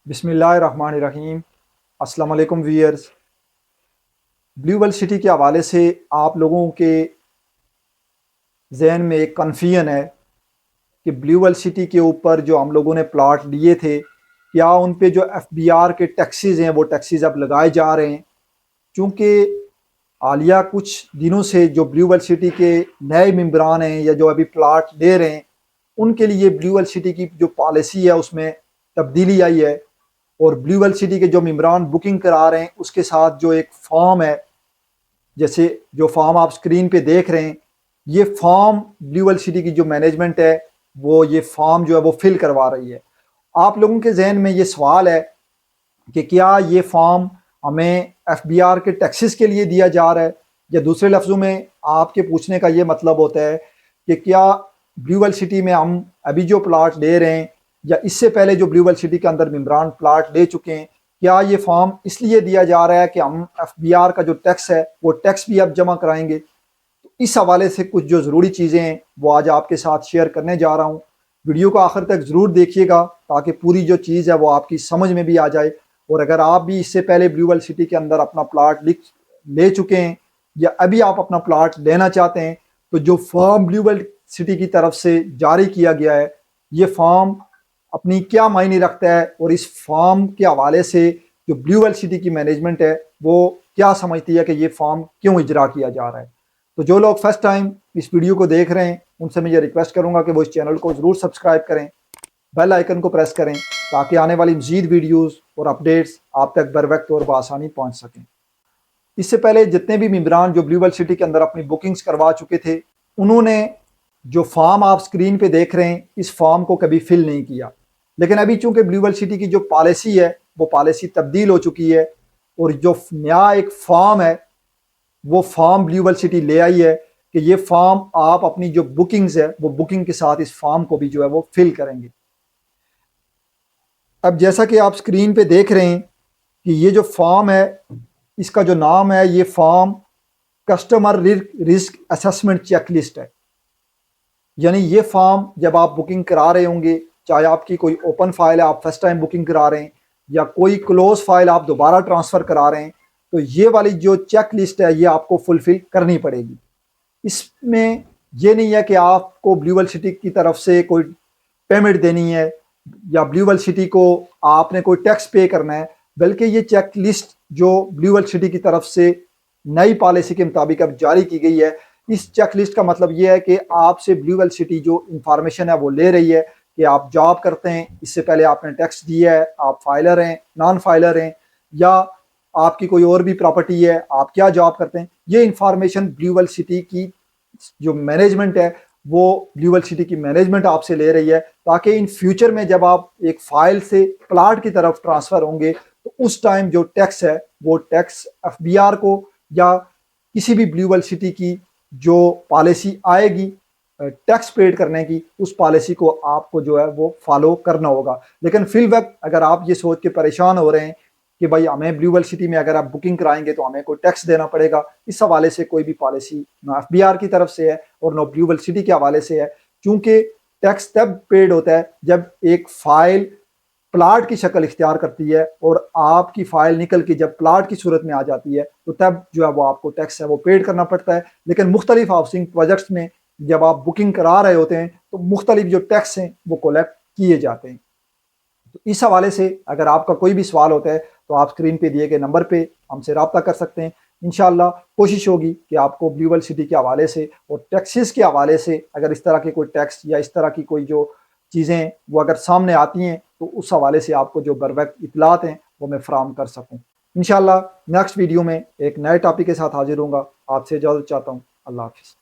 بسم اللہ الرحمن الرحیم۔ السلام علیکم ویئرز۔ بلیو ورلڈ سٹی کے حوالے سے آپ لوگوں کے ذہن میں ایک کنفیوژن ہے کہ بلیو ورلڈ سٹی کے اوپر جو ہم لوگوں نے پلاٹ لیے تھے، کیا ان پہ جو ایف بی آر کے ٹیکسیز ہیں وہ ٹیکسیز اب لگائے جا رہے ہیں؟ چونکہ حالیہ کچھ دنوں سے جو بلیو ورلڈ سٹی کے نئے ممبران ہیں یا جو ابھی پلاٹ لے رہے ہیں، ان کے لیے بلیو ورلڈ سٹی کی جو پالیسی ہے اس میں تبدیلی آئی ہے، اور بلیو ورلڈ سٹی کے جو ممبران بکنگ کرا رہے ہیں اس کے ساتھ جو ایک فارم ہے، جیسے جو فارم آپ سکرین پہ دیکھ رہے ہیں، یہ فارم بلیو ورلڈ سٹی کی جو مینجمنٹ ہے وہ یہ فارم جو ہے وہ فل کروا رہی ہے۔ آپ لوگوں کے ذہن میں یہ سوال ہے کہ کیا یہ فارم ہمیں ایف بی آر کے ٹیکسز کے لیے دیا جا رہا ہے، یا دوسرے لفظوں میں آپ کے پوچھنے کا یہ مطلب ہوتا ہے کہ کیا بلیو ورلڈ سٹی میں ہم ابھی جو پلاٹ لے رہے ہیں یا اس سے پہلے جو بلیو ورلڈ سٹی کے اندر ممبران پلاٹ لے چکے ہیں، کیا یہ فارم اس لیے دیا جا رہا ہے کہ ہم ایف بی آر کا جو ٹیکس ہے وہ ٹیکس بھی اب جمع کرائیں گے؟ تو اس حوالے سے کچھ جو ضروری چیزیں ہیں وہ آج آپ کے ساتھ شیئر کرنے جا رہا ہوں۔ ویڈیو کو آخر تک ضرور دیکھیے گا تاکہ پوری جو چیز ہے وہ آپ کی سمجھ میں بھی آ جائے، اور اگر آپ بھی اس سے پہلے بلیو ورلڈ سٹی کے اندر اپنا پلاٹ لے چکے ہیں یا ابھی آپ اپنا پلاٹ لینا چاہتے ہیں، تو جو فارم بلیو ورلڈ سٹی کی طرف سے جاری کیا گیا ہے، یہ فارم اپنی کیا معنی رکھتا ہے، اور اس فارم کے حوالے سے جو بلیو ورلڈ سٹی کی مینجمنٹ ہے وہ کیا سمجھتی ہے کہ یہ فارم کیوں اجرا کیا جا رہا ہے۔ تو جو لوگ فرسٹ ٹائم اس ویڈیو کو دیکھ رہے ہیں ان سے میں یہ ریکویسٹ کروں گا کہ وہ اس چینل کو ضرور سبسکرائب کریں، بیل آئیکن کو پریس کریں تاکہ آنے والی مزید ویڈیوز اور اپڈیٹس آپ تک بر وقت اور بآسانی پہنچ سکیں۔ اس سے پہلے جتنے بھی ممبران جو بلیو ورلڈ سٹی کے اندر اپنی بکنگز کروا چکے تھے، انہوں نے جو فارم آپ سکرین پہ دیکھ رہے ہیں اس فارم کو کبھی فل نہیں کیا، لیکن ابھی چونکہ بلیو ورلڈ سٹی کی جو پالیسی ہے وہ پالیسی تبدیل ہو چکی ہے، اور جو نیا ایک فارم ہے وہ فارم بلیو ورلڈ سٹی لے آئی ہے کہ یہ فارم آپ اپنی جو بکنگز ہے وہ بکنگ کے ساتھ اس فارم کو بھی جو ہے وہ فل کریں گے۔ اب جیسا کہ آپ سکرین پہ دیکھ رہے ہیں کہ یہ جو فارم ہے اس کا جو نام ہے، یہ form customer risk assessment check list ہے۔ یعنی یہ فارم جب آپ بکنگ کرا رہے ہوں گے، چاہے آپ کی کوئی اوپن فائل ہے آپ فرسٹ ٹائم بکنگ کرا رہے ہیں، یا کوئی کلوز فائل آپ دوبارہ ٹرانسفر کرا رہے ہیں، تو یہ والی جو چیک لسٹ ہے یہ آپ کو فلفل کرنی پڑے گی۔ اس میں یہ نہیں ہے کہ آپ کو بلیو ورلڈ سٹی کی طرف سے کوئی پیمنٹ دینی ہے یا بلیو ورلڈ سٹی کو آپ نے کوئی ٹیکس پے کرنا ہے، بلکہ یہ چیک لسٹ جو بلیو ورلڈ سٹی کی طرف سے نئی پالیسی کے مطابق اب جاری کی گئی ہے، اس چیک لسٹ کا مطلب یہ ہے کہ آپ سے بلیو ورلڈ سٹی جو انفارمیشن ہے وہ لے رہی ہے کہ آپ جاب کرتے ہیں، اس سے پہلے آپ نے ٹیکس دیا ہے، آپ فائلر ہیں، نان فائلر ہیں، یا آپ کی کوئی اور بھی پراپرٹی ہے، آپ کیا جاب کرتے ہیں، یہ انفارمیشن بلیو ورلڈ سٹی کی جو مینجمنٹ ہے وہ بلیو ورلڈ سٹی کی مینجمنٹ آپ سے لے رہی ہے، تاکہ ان فیوچر میں جب آپ ایک فائل سے پلاٹ کی طرف ٹرانسفر ہوں گے تو اس ٹائم جو ٹیکس ہے وہ ٹیکس ایف بی آر کو یا کسی بھی بلیو ورلڈ سٹی کی جو پالیسی آئے گی ٹیکس پیڈ کرنے کی، اس پالیسی کو آپ کو جو ہے وہ فالو کرنا ہوگا۔ لیکن فی الوقت اگر آپ یہ سوچ کے پریشان ہو رہے ہیں کہ بھائی ہمیں بلیو ورلڈ سٹی میں اگر آپ بکنگ کرائیں گے تو ہمیں کوئی ٹیکس دینا پڑے گا، اس حوالے سے کوئی بھی پالیسی نہ ایف بی آر کی طرف سے ہے اور نہ بلیو ورلڈ سٹی کے حوالے سے ہے، چونکہ ٹیکس تب پیڈ ہوتا ہے جب ایک فائل پلاٹ کی شکل اختیار کرتی ہے اور آپ کی فائل نکل کے جب پلاٹ کی صورت میں آ جاتی ہے تو تب جو ہے وہ آپ کو ٹیکس ہے وہ پیڈ کرنا پڑتا ہے۔ لیکن مختلف ہاؤسنگ پروجیکٹس میں جب آپ بکنگ کرا رہے ہوتے ہیں تو مختلف جو ٹیکس ہیں وہ کولیکٹ کیے جاتے ہیں۔ تو اس حوالے سے اگر آپ کا کوئی بھی سوال ہوتا ہے تو آپ اسکرین پہ دیے گئے نمبر پہ ہم سے رابطہ کر سکتے ہیں۔ انشاءاللہ کوشش ہوگی کہ آپ کو بلیو ورلڈ سٹی کے حوالے سے اور ٹیکسز کے حوالے سے اگر اس طرح کے کوئی ٹیکس یا اس طرح کی کوئی جو چیزیں وہ اگر سامنے آتی ہیں تو اس حوالے سے آپ کو جو بر وقت اطلاعات ہیں وہ میں فراہم کر سکوں۔ انشاءاللہ نیکسٹ ویڈیو میں ایک نئے ٹاپک کے ساتھ حاضر ہوں گا۔ آپ سے اجازت چاہتا ہوں۔ اللہ حافظ۔